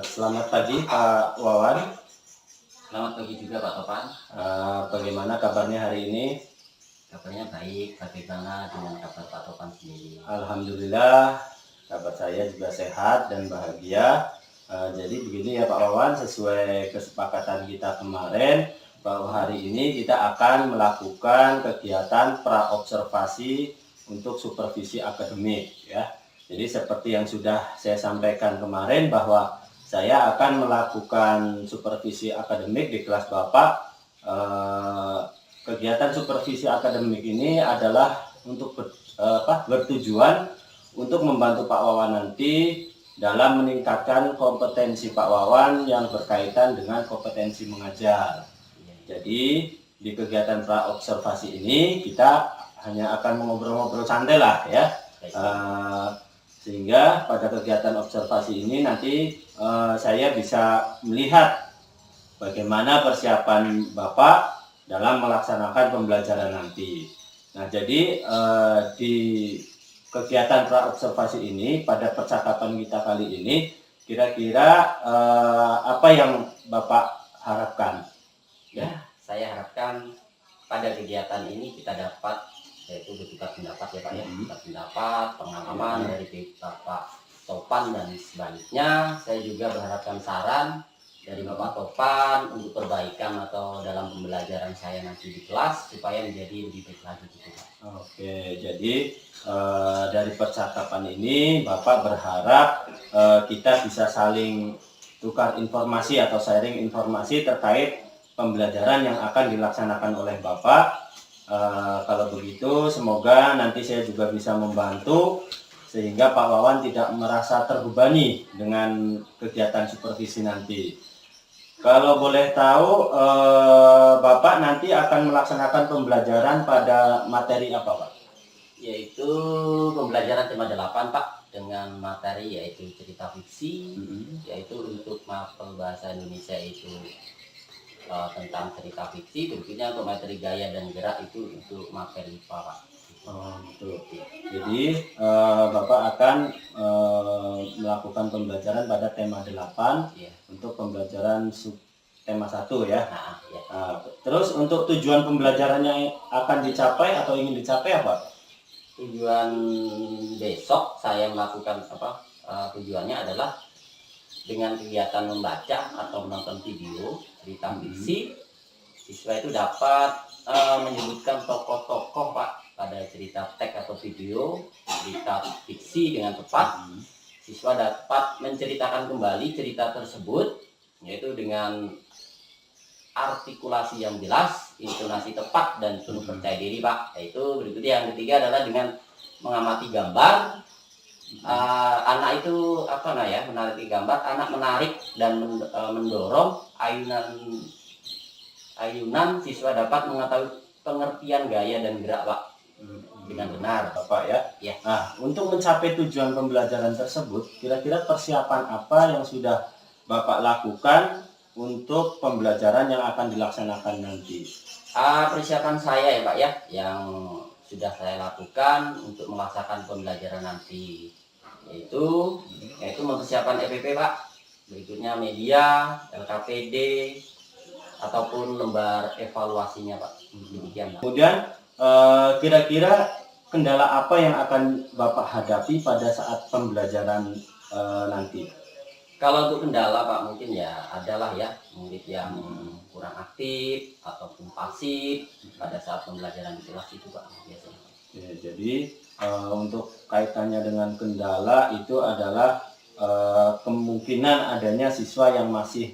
Selamat pagi Pak Wawan. Selamat pagi juga Pak Topan. Bagaimana kabarnya hari ini? Kabarnya baik. Bagaimana dengan kabar Pak Topan sendiri? Alhamdulillah, kabar saya juga sehat dan bahagia. Jadi begini ya Pak Wawan, sesuai kesepakatan kita kemarin bahwa hari ini kita akan melakukan kegiatan praobservasi untuk supervisi akademik ya. Jadi seperti yang sudah saya sampaikan kemarin bahwa saya akan melakukan supervisi akademik di kelas Bapak. Kegiatan supervisi akademik ini adalah untuk bertujuan untuk membantu Pak Wawan nanti dalam meningkatkan kompetensi Pak Wawan yang berkaitan dengan kompetensi mengajar. Jadi di kegiatan praobservasi ini kita hanya akan ngobrol-ngobrol santai lah ya. Sehingga pada kegiatan observasi ini nanti saya bisa melihat bagaimana persiapan Bapak dalam melaksanakan pembelajaran nanti. Nah, jadi di kegiatan praobservasi ini pada percakapan kita kali ini kira-kira apa yang Bapak harapkan? Ya, saya harapkan pada kegiatan ini kita dapat yaitu bertukar pendapat ya Pak ya, bertukar pendapat, pengalaman dari Bapak Topan dan sebaliknya. Saya juga berharapkan saran dari Bapak Topan untuk perbaikan atau dalam pembelajaran saya nanti di kelas supaya menjadi lebih baik lagi gitu Pak. Oke, jadi dari percakapan ini Bapak berharap kita bisa saling tukar informasi atau sharing informasi terkait pembelajaran yang akan dilaksanakan oleh Bapak. Kalau begitu semoga nanti saya juga bisa membantu sehingga Pak Wawan tidak merasa terbebani dengan kegiatan supervisi nanti. Kalau boleh tahu Bapak nanti akan melaksanakan pembelajaran pada materi apa Pak? Yaitu pembelajaran tema 8 Pak, dengan materi yaitu cerita fiksi, yaitu untuk mapel bahasa Indonesia itu tentang cerita fiksi, berikutnya untuk materi gaya dan gerak itu untuk materi IPA Pak. Betul. Jadi Bapak akan melakukan pembelajaran pada tema 8 ya, untuk pembelajaran tema 1 ya. Ya. Terus untuk tujuan pembelajarannya akan dicapai atau ingin dicapai apa? Tujuan besok saya melakukan tujuannya adalah dengan kegiatan membaca atau menonton video cerita fiksi, siswa itu dapat menyebutkan tokoh-tokoh Pak pada cerita teks atau video cerita fiksi dengan tepat. Siswa dapat menceritakan kembali cerita tersebut yaitu dengan artikulasi yang jelas, intonasi tepat dan penuh percaya diri Pak. Yaitu berikutnya yang ketiga adalah dengan mengamati gambar. Anak itu menarik gambar, anak menarik dan mendorong ayunan siswa dapat mengetahui pengertian gaya dan gerak Pak dengan benar Bapak ya. Nah, untuk mencapai tujuan pembelajaran tersebut kira-kira persiapan apa yang sudah Bapak lakukan untuk pembelajaran yang akan dilaksanakan nanti? Persiapan saya ya Pak ya, yang sudah saya lakukan untuk melaksanakan pembelajaran nanti yaitu mempersiapkan EPP Pak, berikutnya media, LKPD ataupun lembar evaluasinya Pak. Demikian Pak. Kemudian kira-kira kendala apa yang akan Bapak hadapi pada saat pembelajaran nanti? Kalau untuk kendala Pak mungkin ya adalah ya murid yang kurang aktif ataupun pasif pada saat pembelajaran di kelas itu Pak biasanya. Ya, jadi untuk kaitannya dengan kendala itu adalah kemungkinan adanya siswa yang masih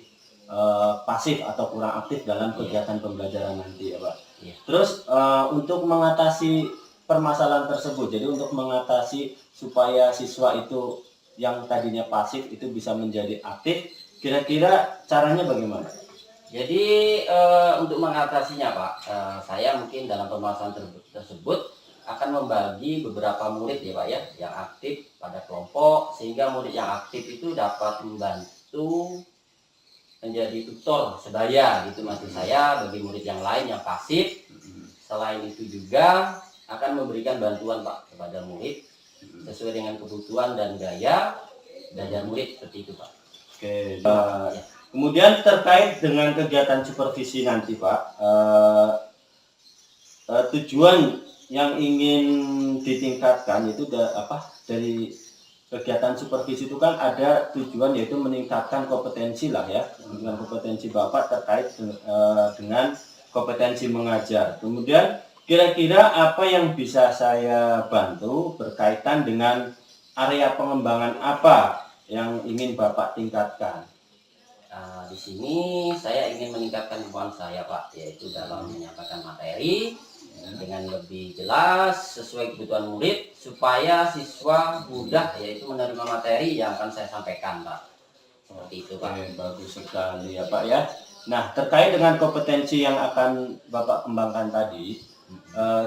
pasif atau kurang aktif dalam kegiatan pembelajaran nanti ya Pak. Terus untuk mengatasi permasalahan tersebut, jadi untuk mengatasi supaya siswa itu yang tadinya pasif itu bisa menjadi aktif, kira-kira caranya bagaimana? Jadi untuk mengatasinya Pak, saya mungkin dalam permasalahan tersebut akan membagi beberapa murid ya Pak ya yang aktif pada kelompok, sehingga murid yang aktif itu dapat membantu menjadi tutor sebaya gitu maksud saya bagi murid yang lain yang pasif. Selain itu juga akan memberikan bantuan Pak kepada murid sesuai dengan kebutuhan dan gaya belajar murid seperti itu Pak. Oke. Kemudian terkait dengan kegiatan supervisi nanti Pak, tujuan yang ingin ditingkatkan itu dari kegiatan supervisi itu kan ada tujuan yaitu meningkatkan kompetensi lah ya, dengan kompetensi Bapak terkait dengan kompetensi mengajar. Kemudian kira-kira apa yang bisa saya bantu berkaitan dengan area pengembangan apa yang ingin Bapak tingkatkan? Di sini saya ingin meningkatkan kemampuan saya Pak, yaitu dalam menyampaikan materi dengan lebih jelas sesuai kebutuhan murid supaya siswa mudah yaitu menerima materi yang akan saya sampaikan Pak. Seperti itu Pak. Oke, bagus sekali ya Pak ya. Nah, terkait dengan kompetensi yang akan Bapak kembangkan tadi,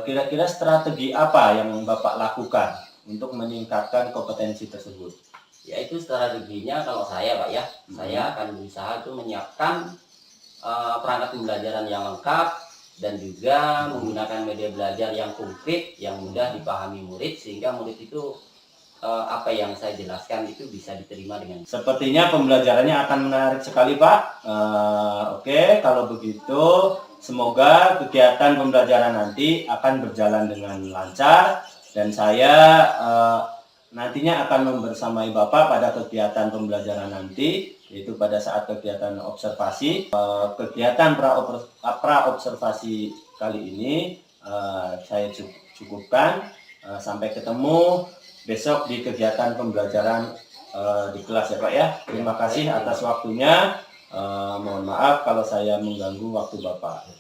kira-kira strategi apa yang Bapak lakukan untuk meningkatkan kompetensi tersebut? Yaitu strateginya kalau saya Pak ya, saya akan berusaha itu menyiapkan perangkat pembelajaran yang lengkap dan juga menggunakan media belajar yang konkret yang mudah dipahami murid sehingga murid itu apa yang saya jelaskan itu bisa diterima dengan. Sepertinya pembelajarannya akan menarik sekali Pak. Oke, kalau begitu semoga kegiatan pembelajaran nanti akan berjalan dengan lancar dan saya nantinya akan membersamai Bapak pada kegiatan pembelajaran nanti, yaitu pada saat kegiatan observasi. Kegiatan pra-observasi kali ini saya cukupkan. Sampai ketemu besok di kegiatan pembelajaran di kelas ya Pak ya. Terima kasih atas waktunya. Mohon maaf kalau saya mengganggu waktu Bapak.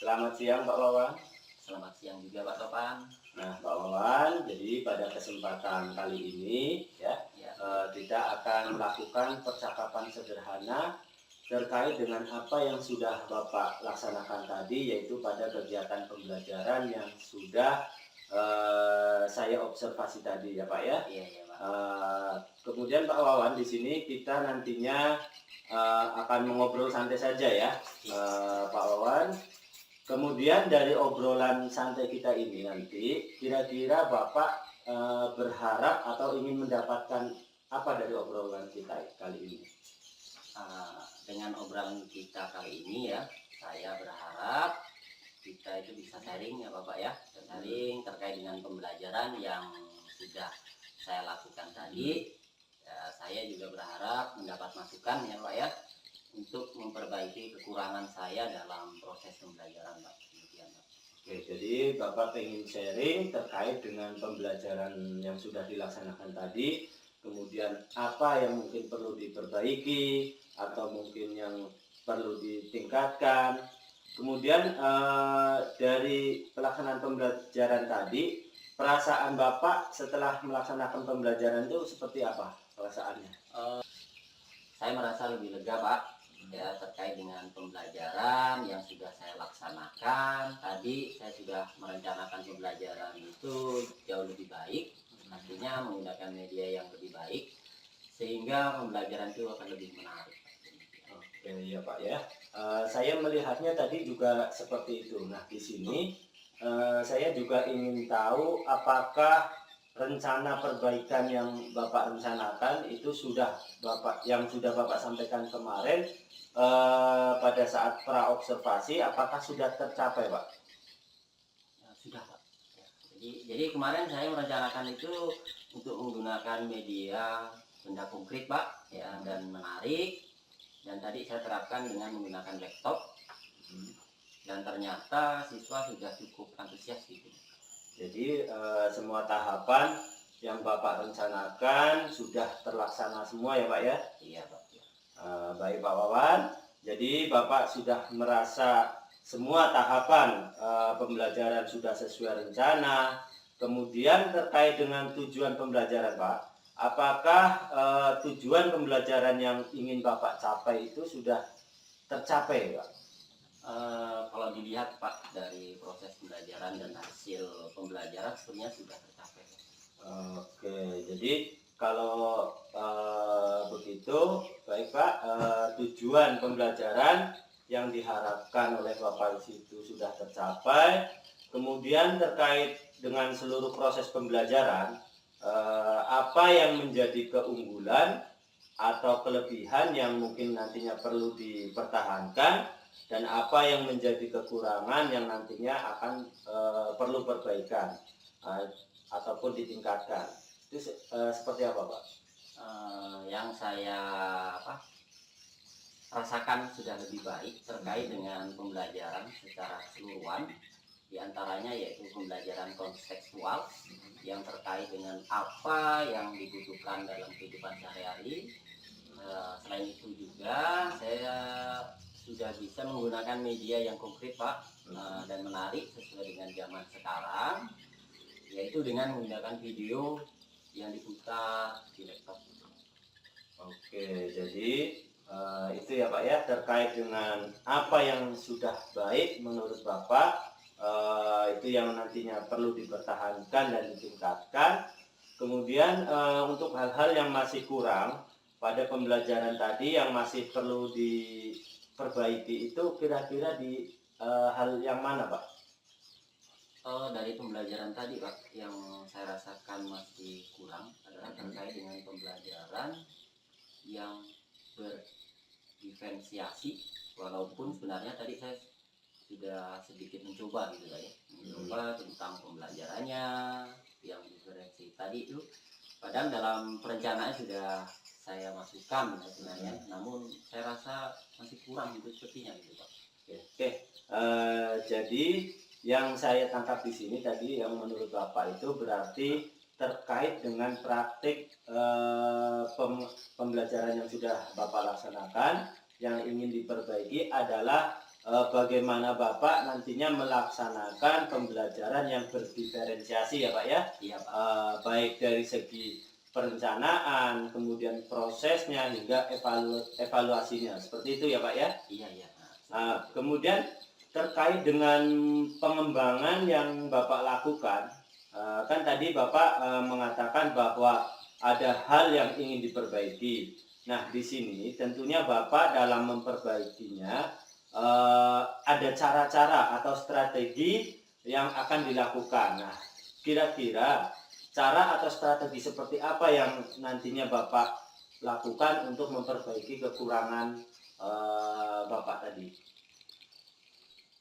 Selamat siang Pak Wawan. Selamat siang juga Pak Topan. Nah Pak Wawan, jadi pada kesempatan kali ini ya, Ya. kita akan melakukan percakapan sederhana terkait dengan apa yang sudah Bapak laksanakan tadi, yaitu pada kegiatan pembelajaran yang sudah saya observasi tadi ya Pak ya. Iya ya Pak. Kemudian Pak Wawan, di sini kita nantinya akan mengobrol santai saja ya Pak Wawan. Kemudian dari obrolan santai kita ini nanti, kira-kira Bapak berharap atau ingin mendapatkan apa dari obrolan kita kali ini? Dengan obrolan kita kali ini ya, saya berharap kita itu bisa sharing ya Bapak ya, sharing terkait dengan pembelajaran yang sudah saya lakukan tadi. Ya, saya juga berharap mendapat masukan ya Pak ya, untuk memperbaiki kekurangan saya dalam proses pembelajaran Pak. Demikian Pak. Oke, jadi Bapak ingin sharing terkait dengan pembelajaran yang sudah dilaksanakan tadi, kemudian apa yang mungkin perlu diperbaiki atau mungkin yang perlu ditingkatkan. Kemudian dari pelaksanaan pembelajaran tadi, perasaan Bapak setelah melaksanakan pembelajaran itu seperti apa perasaannya? Saya merasa lebih lega Pak ya, terkait dengan pembelajaran yang sudah saya laksanakan. Tadi saya sudah merencanakan pembelajaran itu jauh lebih baik, artinya menggunakan media yang lebih baik, sehingga pembelajaran itu akan lebih menarik. Oke, ya Pak ya. Saya melihatnya tadi juga seperti itu. Nah, di sini saya juga ingin tahu apakah rencana perbaikan yang Bapak rencanakan itu sudah Bapak sampaikan kemarin pada saat pra observasi, apakah sudah tercapai, Pak? Ya, sudah Pak. Ya, jadi kemarin saya merencanakan itu untuk menggunakan media benda konkret Pak ya, dan menarik. Dan tadi saya terapkan dengan menggunakan laptop, dan ternyata siswa sudah cukup antusias gitu. Jadi semua tahapan yang Bapak rencanakan sudah terlaksana semua ya Pak ya? Iya Pak. Ya. Baik Pak Wawan, jadi Bapak sudah merasa semua tahapan pembelajaran sudah sesuai rencana. Kemudian terkait dengan tujuan pembelajaran Pak, apakah tujuan pembelajaran yang ingin Bapak capai itu sudah tercapai Pak? Kalau dilihat Pak dari proses pembelajaran dan hasil pembelajaran sebenarnya sudah tercapai. Oke, jadi kalau begitu baik Pak, tujuan pembelajaran yang diharapkan oleh Bapak di situ sudah tercapai. Kemudian terkait dengan seluruh proses pembelajaran, apa yang menjadi keunggulan atau kelebihan yang mungkin nantinya perlu dipertahankan, dan apa yang menjadi kekurangan yang nantinya akan perlu perbaikan ataupun ditingkatkan. Itu seperti apa Pak? Yang saya rasakan sudah lebih baik terkait dengan pembelajaran secara keseluruhan, diantaranya yaitu pembelajaran kontekstual yang terkait dengan apa yang dibutuhkan dalam kehidupan sehari-hari. Selain itu juga saya sudah bisa menggunakan media yang konkret Pak, dan menarik sesuai dengan zaman sekarang, yaitu dengan menggunakan video yang diputar di laptop. Oke, jadi itu ya Pak ya, terkait dengan apa yang sudah baik menurut Bapak, itu yang nantinya perlu dipertahankan dan ditingkatkan. Kemudian untuk hal-hal yang masih kurang pada pembelajaran tadi yang masih perlu diperbaiki itu kira-kira di hal yang mana Pak? Dari pembelajaran tadi Pak, yang saya rasakan masih kurang adalah terkait dengan pembelajaran yang berdiferensiasi, walaupun sebenarnya tadi saya sudah sedikit mencoba gitu ya, mencoba tentang pembelajarannya yang diferensi tadi itu, padahal dalam perencanaan sudah saya masukkan ya sebenarnya, namun saya rasa masih kurang gitu sepertinya gitu Pak. Oke, jadi yang saya tangkap di sini tadi yang menurut Bapak itu berarti terkait dengan praktik pembelajaran yang sudah Bapak laksanakan, yang ingin diperbaiki adalah bagaimana Bapak nantinya melaksanakan pembelajaran yang berdiferensiasi ya Pak ya. Iya Pak. Baik dari segi perencanaan, kemudian prosesnya hingga evaluasinya. Seperti itu ya Pak ya. Iya iya. Kemudian terkait dengan pengembangan yang Bapak lakukan, kan tadi Bapak mengatakan bahwa ada hal yang ingin diperbaiki. Nah, di sini tentunya Bapak dalam memperbaikinya ada cara-cara atau strategi yang akan dilakukan. Nah, kira-kira cara atau strategi seperti apa yang nantinya Bapak lakukan untuk memperbaiki kekurangan Bapak tadi?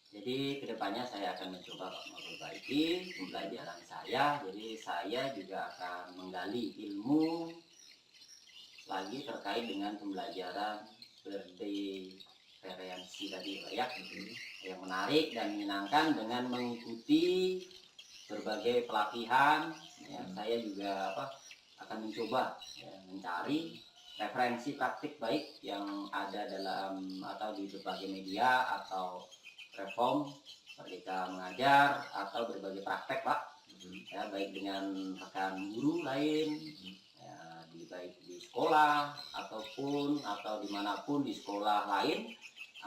Jadi kedepannya saya akan mencoba memperbaiki pembelajaran saya. Jadi saya juga akan menggali ilmu lagi terkait dengan pembelajaran berdiferensi tadi Pak ya, yang menarik dan menyenangkan dengan mengikuti berbagai pelatihan. Ya, saya juga akan mencoba ya, mencari referensi praktik baik yang ada dalam atau di berbagai media atau reform Merdeka Mengajar atau berbagai praktek Pak, ya baik dengan rekan guru lain, ya, baik di sekolah atau dimanapun di sekolah lain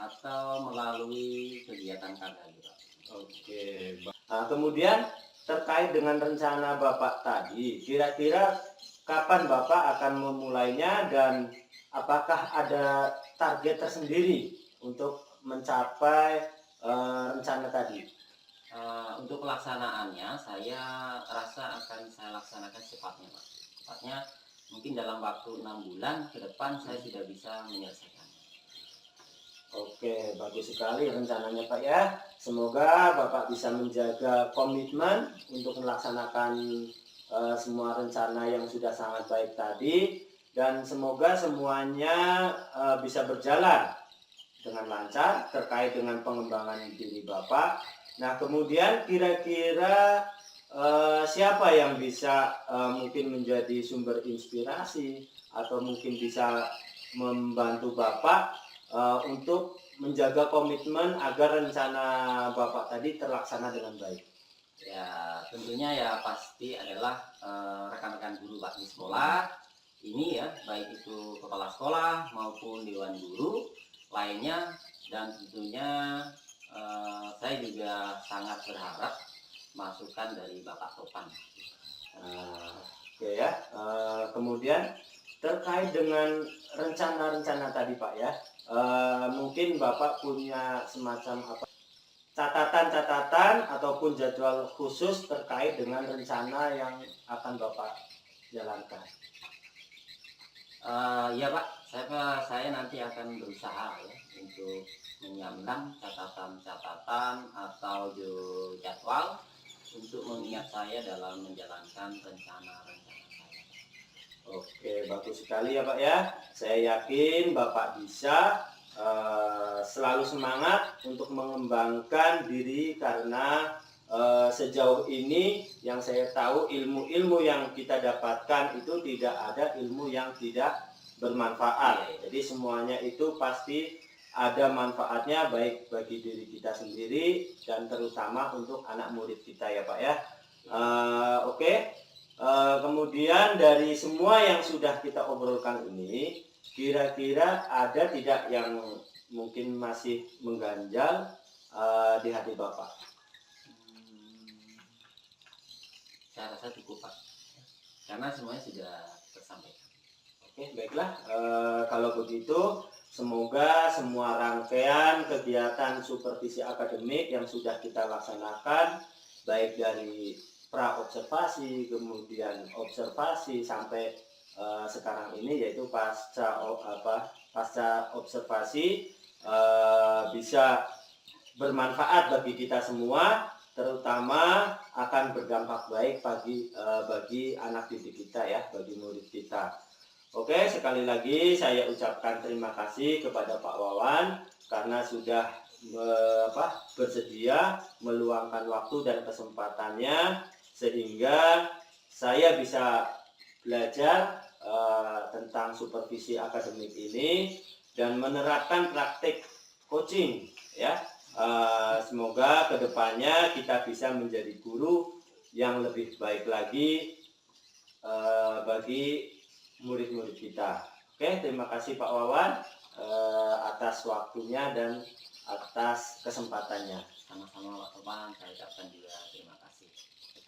atau melalui kegiatan KKG Pak. Oke. Nah, kemudian terkait dengan rencana Bapak tadi, kira-kira kapan Bapak akan memulainya dan apakah ada target tersendiri untuk mencapai rencana tadi? Untuk pelaksanaannya saya rasa akan saya laksanakan secepatnya Pak. Tepatnya mungkin dalam waktu 6 bulan ke depan saya sudah bisa menyelesaikannya. Oke, bagus sekali rencananya Pak ya. Semoga Bapak bisa menjaga komitmen untuk melaksanakan semua rencana yang sudah sangat baik tadi, dan semoga semuanya bisa berjalan dengan lancar terkait dengan pengembangan diri Bapak. Nah, kemudian kira-kira siapa yang bisa mungkin menjadi sumber inspirasi atau mungkin bisa membantu Bapak untuk menjaga komitmen agar rencana Bapak tadi terlaksana dengan baik? Ya tentunya ya pasti adalah rekan-rekan guru Pak di sekolah ini ya, baik itu kepala sekolah maupun dewan guru lainnya, dan tentunya saya juga sangat berharap masukan dari Bapak Topan. Oke ya. Kemudian terkait dengan rencana-rencana tadi Pak ya, mungkin Bapak punya semacam catatan-catatan ataupun jadwal khusus terkait dengan rencana yang akan Bapak jalankan. Ya Pak, saya nanti akan berusaha ya untuk menyiapkan catatan-catatan atau jadwal untuk mengingat saya dalam menjalankan rencana-rencana saya. Oke, bagus sekali ya Pak ya. Saya yakin Bapak bisa selalu semangat untuk mengembangkan diri, karena sejauh ini yang saya tahu ilmu-ilmu yang kita dapatkan itu tidak ada ilmu yang tidak bermanfaat. Jadi semuanya itu pasti ada manfaatnya, baik bagi diri kita sendiri dan terutama untuk anak murid kita ya Pak ya. Oke. Kemudian dari semua yang sudah kita obrolkan ini, kira-kira ada tidak yang mungkin masih mengganjal di hati Bapak? Saya rasa cukup Pak, karena semuanya sudah tersampaikan. Oke, baiklah. Kalau begitu, semoga semua rangkaian kegiatan supervisi akademik yang sudah kita laksanakan, baik dari pra-observasi, kemudian observasi, sampai sekarang ini yaitu pasca observasi, bisa bermanfaat bagi kita semua, terutama akan berdampak baik bagi anak didik kita ya, bagi murid kita. Oke, sekali lagi saya ucapkan terima kasih kepada Pak Wawan karena sudah bersedia meluangkan waktu dan kesempatannya sehingga saya bisa belajar tentang supervisi akademik ini dan menerapkan praktik coaching ya. Semoga kedepannya kita bisa menjadi guru yang lebih baik lagi bagi murid-murid kita. Oke, terima kasih Pak Wawan atas waktunya dan atas kesempatannya. Sama-sama Pak Topan, saya ucapkan juga terima kasih.